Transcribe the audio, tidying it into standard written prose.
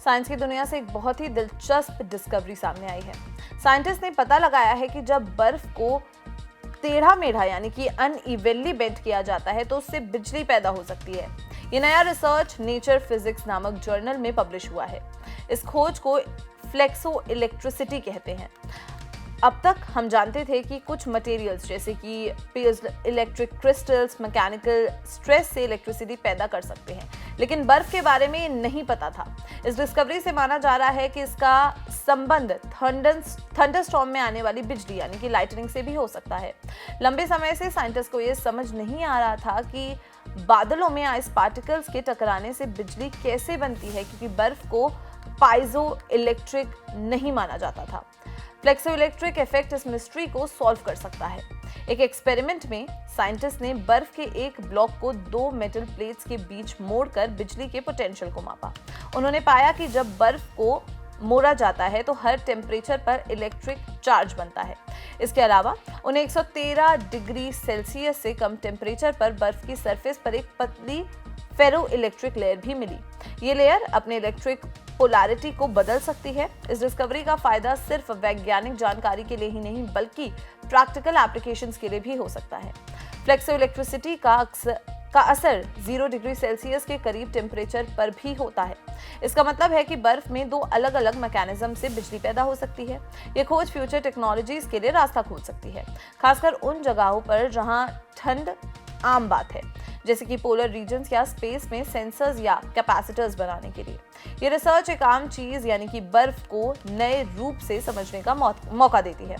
Science की दुनिया से एक बहुत ही दिलचस्प डिस्कवरी सामने आई है। साइंटिस्ट ने पता लगाया है कि जब बर्फ को टेढ़ा मेढ़ा यानी कि अनइवनली बेंट किया जाता है तो उससे बिजली पैदा हो सकती है। ये नया रिसर्च नेचर फिजिक्स नामक जर्नल में पब्लिश हुआ है। इस खोज को फ्लेक्सो इलेक्ट्रिसिटी कहते हैं। अब तक हम जानते थे कि कुछ मटेरियल्स जैसे कि इलेक्ट्रिक क्रिस्टल्स मैकेनिकल स्ट्रेस से इलेक्ट्रिसिटी पैदा कर सकते हैं, लेकिन बर्फ के बारे में नहीं पता था। इस डिस्कवरी से माना जा रहा है कि इसका संबंध थंडरस्टॉर्म में आने वाली बिजली यानी कि लाइटनिंग से भी हो सकता है। लंबे समय से साइंटिस्ट को यह समझ नहीं आ रहा था कि बादलों में आइस पार्टिकल्स के टकराने से बिजली कैसे बनती है, क्योंकि बर्फ को पाइजो इलेक्ट्रिक नहीं माना जाता था। फ्लेक्सोइलेक्ट्रिक इफेक्ट इस मिस्ट्री को सॉल्व कर सकता है। एक एक्सपेरिमेंट में साइंटिस्ट ने बर्फ के एक ब्लॉक को दो मेटल प्लेट्स के बीच मोड़कर बिजली के पोटेंशियल को मापा। उन्होंने पाया कि जब बर्फ को मोड़ा जाता है तो हर टेम्परेचर पर इलेक्ट्रिक चार्ज बनता है। इसके अलावा उन्हें 113 डिग्री सेल्सियस से कम टेम्परेचर पर बर्फ की सरफेस पर एक पतली फेरो इलेक्ट्रिक लेयर भी मिली। ये लेयर अपने इलेक्ट्रिक पोलैरिटी को बदल सकती है। इस डिस्कवरी का फायदा सिर्फ वैज्ञानिक जानकारी के लिए ही नहीं बल्कि प्रैक्टिकल एप्लीकेशंस के लिए भी हो सकता है। फ्लेक्सो इलेक्ट्रिसिटी का असर 0 डिग्री सेल्सियस के करीब टेम्परेचर पर भी होता है। इसका मतलब है कि बर्फ में दो अलग अलग मैकेनिज्म से बिजली पैदा हो सकती है। ये खोज फ्यूचर टेक्नोलॉजीज के लिए रास्ता खोल सकती है, खासकर उन जगहों पर जहां ठंड आम बात है, जैसे कि पोलर रीजन्स या स्पेस में सेंसर्स या कैपेसिटर्स बनाने के लिए। ये रिसर्च एक आम चीज यानी कि बर्फ को नए रूप से समझने का मौका देती है।